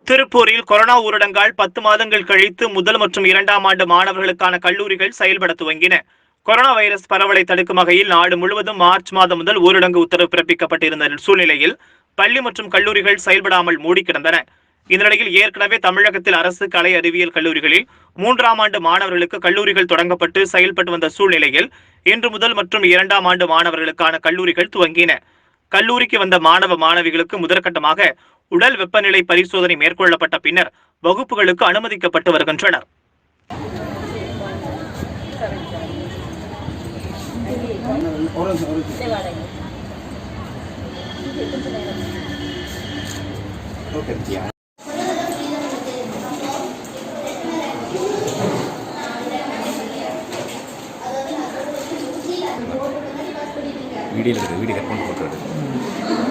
திருப்பூரில் கொரோனா ஊரடங்கால் 10 மாதங்கள் கழித்து முதல் மற்றும் 2ஆம் ஆண்டு மாணவர்களுக்கான கல்லூரிகள் செயல்பட துவங்கின. கொரோனா வைரஸ் பரவலை தடுக்கும் வகையில் நாடு முழுவதும் மார்ச் மாதம் முதல் ஊரடங்கு உத்தரவு பிறப்பிக்கப்பட்டிருந்த சூழ்நிலையில் பள்ளி மற்றும் கல்லூரிகள் செயல்படாமல் மூடி கிடந்தன. இந்த நிலையில் ஏற்கனவே தமிழகத்தில் அரசு கலை அறிவியல் கல்லூரிகளில் 3ஆம் ஆண்டு மாணவர்களுக்கு கல்லூரிகள் தொடங்கப்பட்டு செயல்பட்டு வந்த சூழ்நிலையில் இன்று முதல் மற்றும் 2ஆம் ஆண்டு மாணவர்களுக்கான கல்லூரிகள் துவங்கின. கல்லூரிக்கு வந்த மாணவ மாணவிகளுக்கு முதற்கட்டமாக உடல் வெப்பநிலை பரிசோதனை மேற்கொள்ளப்பட்ட பின்னர் வகுப்புகளுக்கு அனுமதிக்கப்பட்டு வருகின்றனர். வீடியோ கட் பண்ணி போட்டு